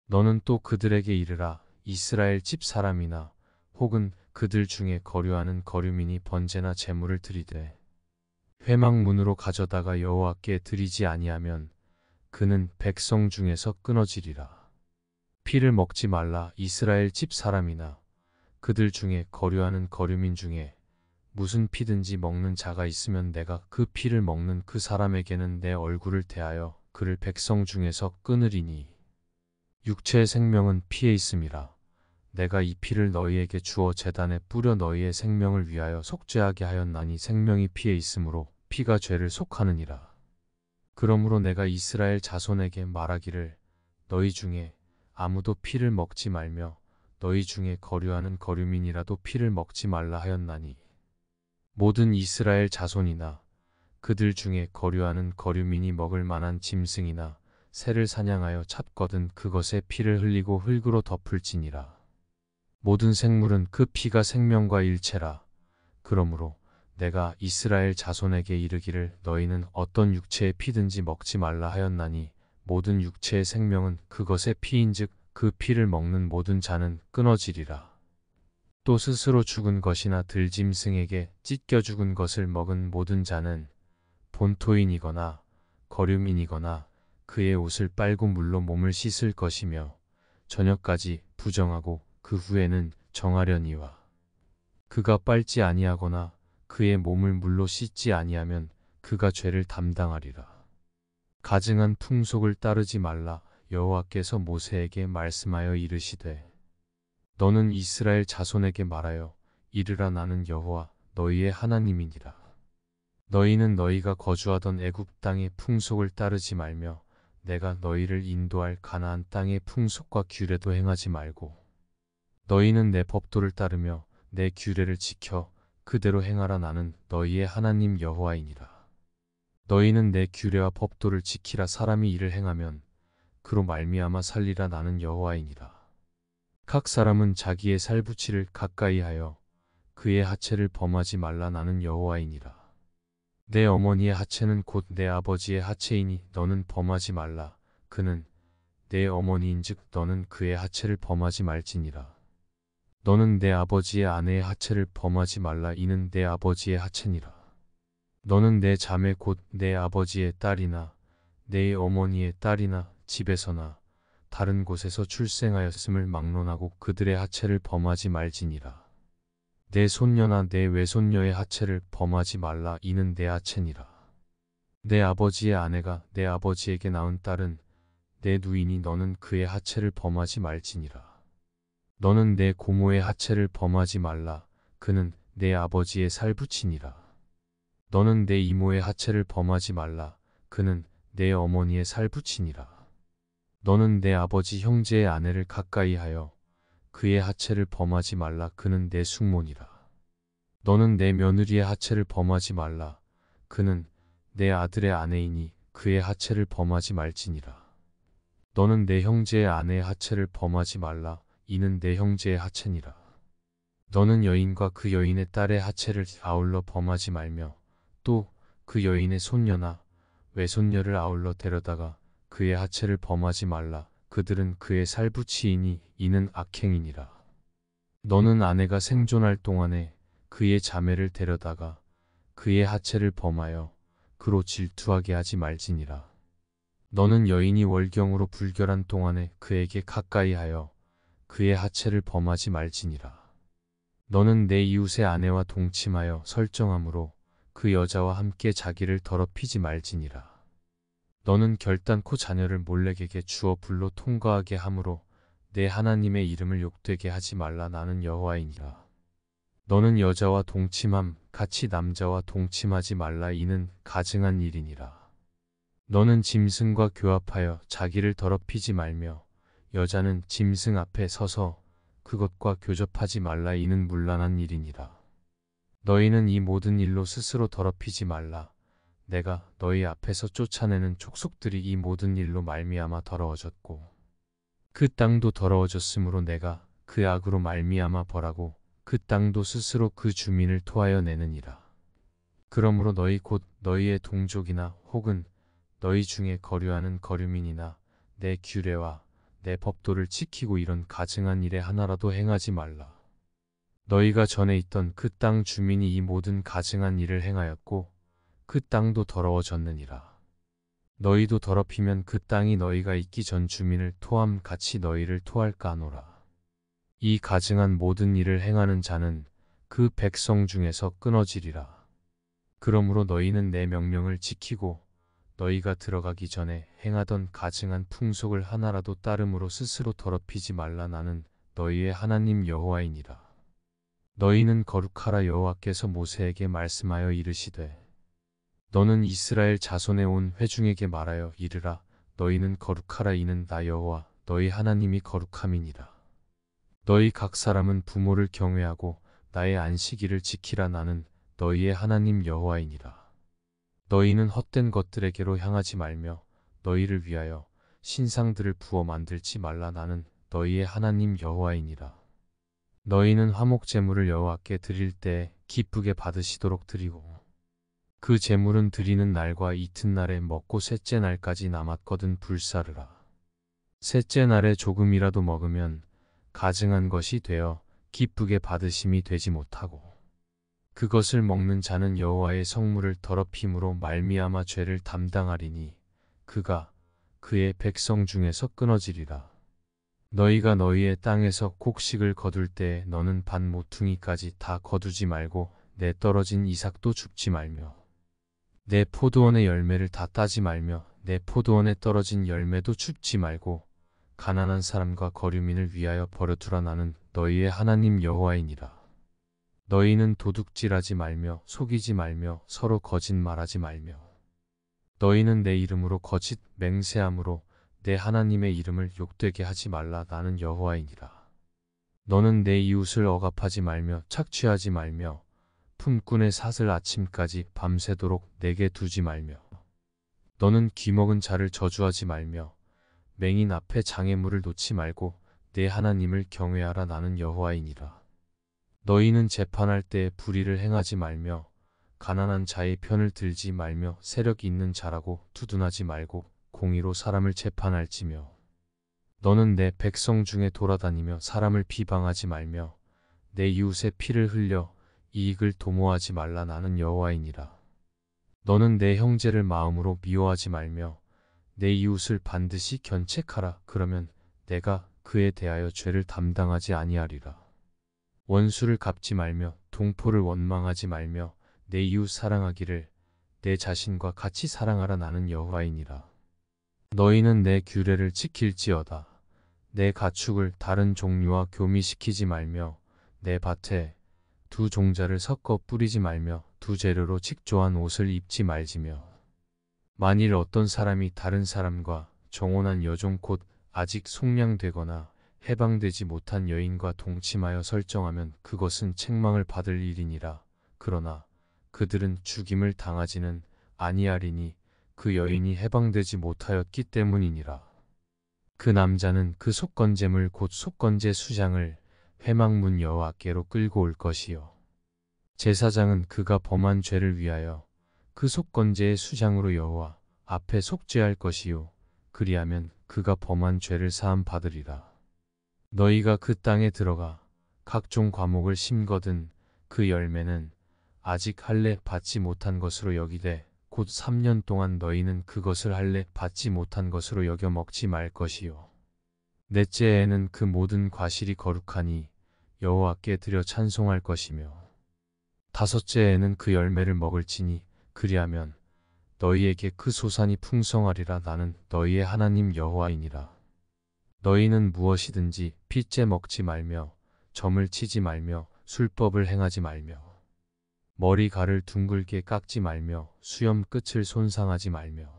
너는 또 그들에게 이르라. 이스라엘 집 사람이나 혹은 그들 중에 거류하는 거류민이 번제나 제물을 드리되 회막문으로 가져다가 여호와께 드리지 아니하면 그는 백성 중에서 끊어지리라. 피를 먹지 말라. 이스라엘 집 사람이나 그들 중에 거류하는 거류민 중에 무슨 피든지 먹는 자가 있으면 내가 그 피를 먹는 그 사람에게는 내 얼굴을 대하여 그를 백성 중에서 끊으리니 육체의 생명은 피에 있음이라. 내가 이 피를 너희에게 주어 제단에 뿌려 너희의 생명을 위하여 속죄하게 하였나니 생명이 피에 있으므로 피가 죄를 속하느니라. 그러므로 내가 이스라엘 자손에게 말하기를 너희 중에 아무도 피를 먹지 말며 너희 중에 거류하는 거류민이라도 피를 먹지 말라 하였나니 모든 이스라엘 자손이나 그들 중에 거류하는 거류민이 먹을 만한 짐승이나 새를 사냥하여 잡거든 그것의 피를 흘리고 흙으로 덮을지니라. 모든 생물은 그 피가 생명과 일체라. 그러므로 내가 이스라엘 자손에게 이르기를 너희는 어떤 육체의 피든지 먹지 말라 하였나니 모든 육체의 생명은 그것의 피인즉 그 피를 먹는 모든 자는 끊어지리라. 또 스스로 죽은 것이나 들짐승에게 찢겨 죽은 것을 먹은 모든 자는 본토인이거나 거류민이거나 그의 옷을 빨고 물로 몸을 씻을 것이며 저녁까지 부정하고 그 후에는 정하려니와 그가 빨지 아니하거나 그의 몸을 물로 씻지 아니하면 그가 죄를 담당하리라. 가증한 풍속을 따르지 말라. 여호와께서 모세에게 말씀하여 이르시되 너는 이스라엘 자손에게 말하여 이르라. 나는 여호와 너희의 하나님이니라. 너희는 너희가 거주하던 애굽 땅의 풍속을 따르지 말며 내가 너희를 인도할 가나안 땅의 풍속과 규례도 행하지 말고 너희는 내 법도를 따르며 내 규례를 지켜 그대로 행하라. 나는 너희의 하나님 여호와이니라. 너희는 내 규례와 법도를 지키라. 사람이 이를 행하면 그로 말미암아 살리라. 나는 여호와이니라. 각 사람은 자기의 살부치를 가까이하여 그의 하체를 범하지 말라. 나는 여호와이니라. 내 어머니의 하체는 곧 내 아버지의 하체이니 너는 범하지 말라. 그는 내 어머니인즉 너는 그의 하체를 범하지 말지니라. 너는 내 아버지의 아내의 하체를 범하지 말라. 이는 내 아버지의 하체니라. 너는 내 자매 곧 내 아버지의 딸이나 내 어머니의 딸이나 집에서나 다른 곳에서 출생하였음을 막론하고 그들의 하체를 범하지 말지니라. 내 손녀나 내 외손녀의 하체를 범하지 말라. 이는 내 하체니라. 내 아버지의 아내가 내 아버지에게 낳은 딸은 내 누이니 너는 그의 하체를 범하지 말지니라. 너는 내 고모의 하체를 범하지 말라. 그는 내 아버지의 살부치니라. 너는 내 이모의 하체를 범하지 말라. 그는 내 어머니의 살부치니라. 너는 내 아버지 형제의 아내를 가까이하여 그의 하체를 범하지 말라. 그는 내 숙모니라. 너는 내 며느리의 하체를 범하지 말라. 그는 내 아들의 아내이니 그의 하체를 범하지 말지니라. 너는 내 형제의 아내의 하체를 범하지 말라. 이는 내 형제의 하체니라. 너는 여인과 그 여인의 딸의 하체를 아울러 범하지 말며 또 그 여인의 손녀나 외손녀를 아울러 데려다가 그의 하체를 범하지 말라. 그들은 그의 살부치이니 이는 악행이니라. 너는 아내가 생존할 동안에 그의 자매를 데려다가 그의 하체를 범하여 그로 질투하게 하지 말지니라. 너는 여인이 월경으로 불결한 동안에 그에게 가까이하여 그의 하체를 범하지 말지니라. 너는 내 이웃의 아내와 동침하여 설정함으로 그 여자와 함께 자기를 더럽히지 말지니라. 너는 결단코 자녀를 몰렉에게 주어 불로 통과하게 함으로 내 하나님의 이름을 욕되게 하지 말라. 나는 여호와이니라. 너는 여자와 동침함 같이 남자와 동침하지 말라. 이는 가증한 일이니라. 너는 짐승과 교합하여 자기를 더럽히지 말며 여자는 짐승 앞에 서서 그것과 교접하지 말라. 이는 문란한 일이니라. 너희는 이 모든 일로 스스로 더럽히지 말라. 내가 너희 앞에서 쫓아내는 족속들이 이 모든 일로 말미암아 더러워졌고 그 땅도 더러워졌으므로 내가 그 악으로 말미암아 벌하고 그 땅도 스스로 그 주민을 토하여 내느니라. 그러므로 너희 곧 너희의 동족이나 혹은 너희 중에 거류하는 거류민이나 내 규례와 내 법도를 지키고 이런 가증한 일에 하나라도 행하지 말라. 너희가 전에 있던 그 땅 주민이 이 모든 가증한 일을 행하였고 그 땅도 더러워졌느니라. 너희도 더럽히면 그 땅이 너희가 있기 전 주민을 토함 같이 너희를 토할까 하노라. 이 가증한 모든 일을 행하는 자는 그 백성 중에서 끊어지리라. 그러므로 너희는 내 명령을 지키고 너희가 들어가기 전에 행하던 가증한 풍속을 하나라도 따름으로 스스로 더럽히지 말라. 나는 너희의 하나님 여호와이니라. 너희는 거룩하라. 여호와께서 모세에게 말씀하여 이르시되 너는 이스라엘 자손에 온 회중에게 말하여 이르라. 너희는 거룩하라. 이는 나 여호와 너희 하나님이 거룩함이니라. 너희 각 사람은 부모를 경외하고 나의 안식일을 지키라. 나는 너희의 하나님 여호와이니라. 너희는 헛된 것들에게로 향하지 말며 너희를 위하여 신상들을 부어 만들지 말라. 나는 너희의 하나님 여호와이니라. 너희는 화목 제물을 여호와께 드릴 때 기쁘게 받으시도록 드리고 그 제물은 드리는 날과 이튿날에 먹고 셋째 날까지 남았거든 불사르라. 셋째 날에 조금이라도 먹으면 가증한 것이 되어 기쁘게 받으심이 되지 못하고 그것을 먹는 자는 여호와의 성물을 더럽힘으로 말미암아 죄를 담당하리니 그가 그의 백성 중에서 끊어지리라. 너희가 너희의 땅에서 곡식을 거둘 때에 너는 반 모퉁이까지 다 거두지 말고 내 떨어진 이삭도 줍지 말며 내 포도원의 열매를 다 따지 말며 내 포도원에 떨어진 열매도 줍지 말고 가난한 사람과 거류민을 위하여 버려두라. 나는 너희의 하나님 여호와이니라. 너희는 도둑질하지 말며 속이지 말며 서로 거짓말하지 말며 너희는 내 이름으로 거짓 맹세함으로 내 하나님의 이름을 욕되게 하지 말라. 나는 여호와이니라. 너는 내 이웃을 억압하지 말며 착취하지 말며 품꾼의 삿을 아침까지 밤새도록 내게 두지 말며 너는 귀먹은 자를 저주하지 말며 맹인 앞에 장애물을 놓지 말고 내 하나님을 경외하라. 나는 여호와이니라. 너희는 재판할 때에 불의를 행하지 말며 가난한 자의 편을 들지 말며 세력 있는 자라고 두둔하지 말고 공의로 사람을 재판할지며 너는 내 백성 중에 돌아다니며 사람을 비방하지 말며 내 이웃의 피를 흘려 이익을 도모하지 말라. 나는 여호와이니라. 너는 내 형제를 마음으로 미워하지 말며 내 이웃을 반드시 견책하라. 그러면 내가 그에 대하여 죄를 담당하지 아니하리라. 원수를 갚지 말며 동포를 원망하지 말며 내 이웃 사랑하기를 내 자신과 같이 사랑하라. 나는 여호와이니라. 너희는 내 규례를 지킬지어다. 내 가축을 다른 종류와 교미시키지 말며 내 밭에 두 종자를 섞어 뿌리지 말며 두 재료로 식조한 옷을 입지 말지며 만일 어떤 사람이 다른 사람과 정혼한 여종 곧 아직 속량되거나 해방되지 못한 여인과 동침하여 설정하면 그것은 책망을 받을 일이니라. 그러나 그들은 죽임을 당하지는 아니하리니 그 여인이 해방되지 못하였기 때문이니라. 그 남자는 그 속건제물 곧 속건제 수장을 회막문 여호와께로 끌고 올 것이요 제사장은 그가 범한 죄를 위하여 그 속건제의 수장으로 여호와 앞에 속죄할 것이요 그리하면 그가 범한 죄를 사함 받으리라. 너희가 그 땅에 들어가 각종 과목을 심거든 그 열매는 아직 할례 받지 못한 것으로 여기되 곧 3년 동안 너희는 그것을 할례 받지 못한 것으로 여겨 먹지 말 것이요 넷째 해에는 그 모든 과실이 거룩하니 여호와께 드려 찬송할 것이며 다섯째 해에는 그 열매를 먹을지니 그리하면 너희에게 그 소산이 풍성하리라. 나는 너희의 하나님 여호와이니라. 너희는 무엇이든지 핏째 먹지 말며 점을 치지 말며 술법을 행하지 말며 머리칼을 둥글게 깎지 말며 수염 끝을 손상하지 말며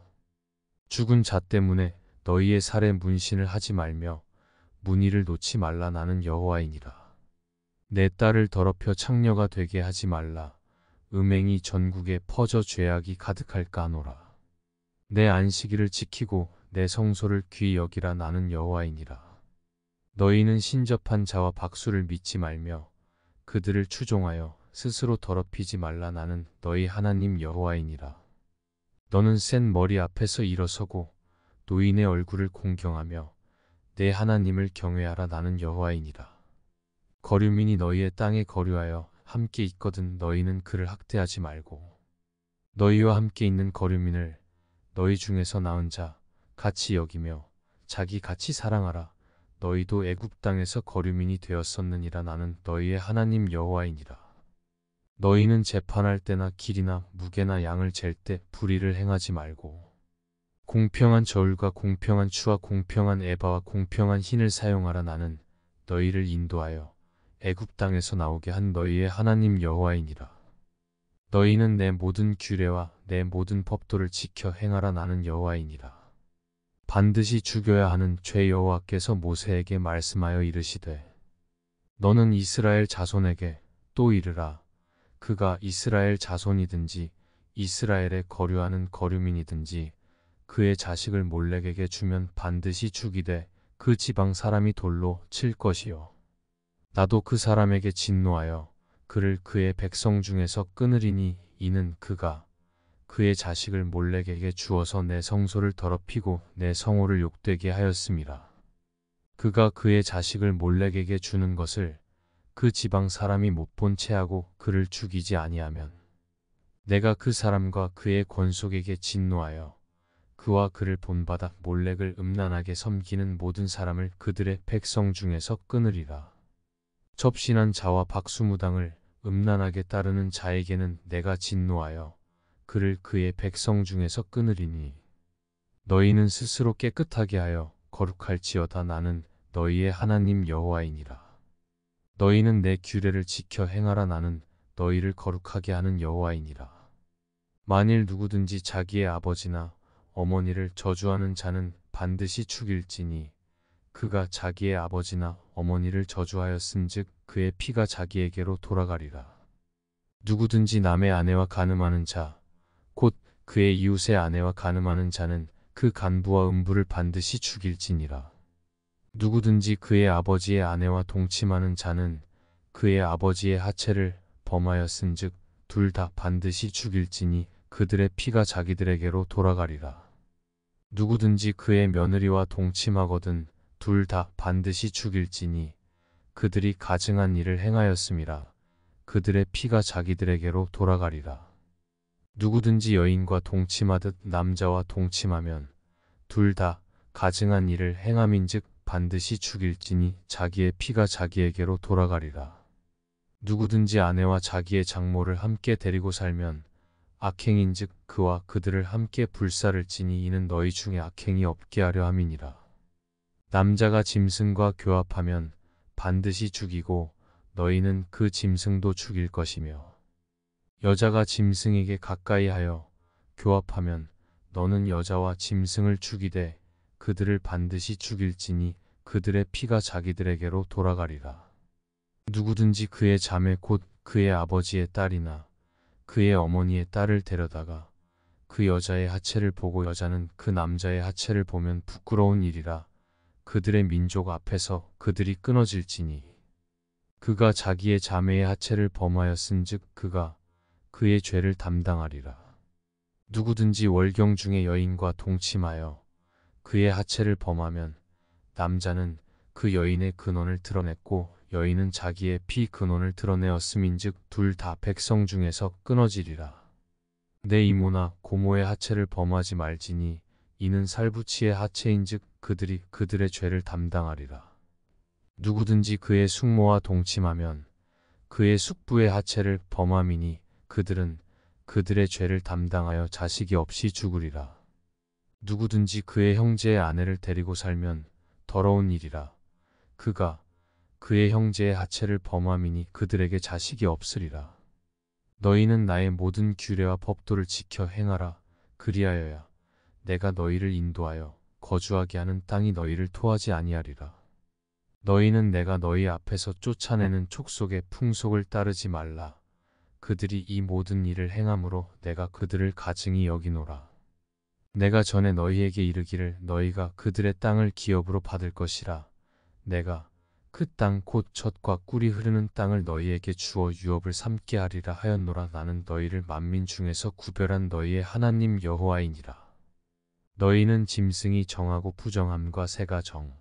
죽은 자 때문에 너희의 살에 문신을 하지 말며 무늬를 놓지 말라. 나는 여호와이니라. 내 딸을 더럽혀 창녀가 되게 하지 말라. 음행이 전국에 퍼져 죄악이 가득할까 하노라. 내 안식일을 지키고 내 성소를 귀히 여기라. 나는 여호와이니라. 너희는 신접한 자와 박수를 믿지 말며 그들을 추종하여 스스로 더럽히지 말라. 나는 너희 하나님 여호와이니라. 너는 센 머리 앞에서 일어서고 노인의 얼굴을 공경하며 내 하나님을 경외하라. 나는 여호와이니라. 거류민이 너희의 땅에 거류하여 함께 있거든 너희는 그를 학대하지 말고 너희와 함께 있는 거류민을 너희 중에서 낳은 자 같이 여기며 자기 같이 사랑하라. 너희도 애굽 땅에서 거류민이 되었었느니라. 나는 너희의 하나님 여호와이니라. 너희는 재판할 때나 길이나 무게나 양을 잴 때 불의를 행하지 말고 공평한 저울과 공평한 추와 공평한 에바와 공평한 흰을 사용하라. 나는 너희를 인도하여 애굽 땅에서 나오게 한 너희의 하나님 여호와이니라. 너희는 내 모든 규례와 내 모든 법도를 지켜 행하라. 나는 여호와이니라. 반드시 죽여야 하는 죄. 여호와께서 모세에게 말씀하여 이르시되 너는 이스라엘 자손에게 또 이르라. 그가 이스라엘 자손이든지 이스라엘에 거류하는 거류민이든지 그의 자식을 몰렉에게 주면 반드시 죽이되 그 지방 사람이 돌로 칠 것이요 나도 그 사람에게 진노하여 그를 그의 백성 중에서 끊으리니 이는 그가 그의 자식을 몰렉에게 주어서 내 성소를 더럽히고 내 성호를 욕되게 하였음이라. 그가 그의 자식을 몰렉에게 주는 것을 그 지방 사람이 못 본 채하고 그를 죽이지 아니하면 내가 그 사람과 그의 권속에게 진노하여 그와 그를 본받아 몰렉을 음란하게 섬기는 모든 사람을 그들의 백성 중에서 끊으리라. 접신한 자와 박수무당을 음란하게 따르는 자에게는 내가 진노하여 그를 그의 백성 중에서 끊으리니 너희는 스스로 깨끗하게 하여 거룩할지어다. 나는 너희의 하나님 여호와이니라. 너희는 내 규례를 지켜 행하라. 나는 너희를 거룩하게 하는 여호와이니라. 만일 누구든지 자기의 아버지나 어머니를 저주하는 자는 반드시 죽일지니 그가 자기의 아버지나 어머니를 저주하였은즉 그의 피가 자기에게로 돌아가리라. 누구든지 남의 아내와 간음하는 자, 곧 그의 이웃의 아내와 간음하는 자는 그 간부와 음부를 반드시 죽일지니라. 누구든지 그의 아버지의 아내와 동침하는 자는 그의 아버지의 하체를 범하였은즉 둘 다 반드시 죽일지니 그들의 피가 자기들에게로 돌아가리라. 누구든지 그의 며느리와 동침하거든 둘 다 반드시 죽일지니 그들이 가증한 일을 행하였음이라. 그들의 피가 자기들에게로 돌아가리라. 누구든지 여인과 동침하듯 남자와 동침하면 둘 다 가증한 일을 행함인즉 반드시 죽일지니 자기의 피가 자기에게로 돌아가리라. 누구든지 아내와 자기의 장모를 함께 데리고 살면 악행인즉 그와 그들을 함께 불살을지니 이는 너희 중에 악행이 없게 하려 함이니라. 남자가 짐승과 교합하면 반드시 죽이고 너희는 그 짐승도 죽일 것이며 여자가 짐승에게 가까이 하여 교합하면 너는 여자와 짐승을 죽이되 그들을 반드시 죽일지니 그들의 피가 자기들에게로 돌아가리라. 누구든지 그의 자매 곧 그의 아버지의 딸이나 그의 어머니의 딸을 데려다가 그 여자의 하체를 보고 여자는 그 남자의 하체를 보면 부끄러운 일이라. 그들의 민족 앞에서 그들이 끊어질지니 그가 자기의 자매의 하체를 범하였은즉 그가 그의 죄를 담당하리라. 누구든지 월경 중에 여인과 동침하여 그의 하체를 범하면 남자는 그 여인의 근원을 드러냈고 여인은 자기의 피 근원을 드러내었음인즉 둘 다 백성 중에서 끊어지리라. 내 이모나 고모의 하체를 범하지 말지니 이는 살부치의 하체인즉 그들이 그들의 죄를 담당하리라. 누구든지 그의 숙모와 동침하면 그의 숙부의 하체를 범함이니 그들은 그들의 죄를 담당하여 자식이 없이 죽으리라. 누구든지 그의 형제의 아내를 데리고 살면 더러운 일이라. 그가 그의 형제의 하체를 범함이니 그들에게 자식이 없으리라. 너희는 나의 모든 규례와 법도를 지켜 행하라. 그리하여야 내가 너희를 인도하여 거주하게 하는 땅이 너희를 토하지 아니하리라. 너희는 내가 너희 앞에서 쫓아내는 족속의 풍속을 따르지 말라. 그들이 이 모든 일을 행함으로 내가 그들을 가증히 여기노라. 내가 전에 너희에게 이르기를 너희가 그들의 땅을 기업으로 받을 것이라. 내가 그 땅 곧 젖과 꿀이 흐르는 땅을 너희에게 주어 유업을 삼게 하리라 하였노라. 나는 너희를 만민 중에서 구별한 너희의 하나님 여호와이니라. 너희는 짐승이 정하고 부정함과 새가 정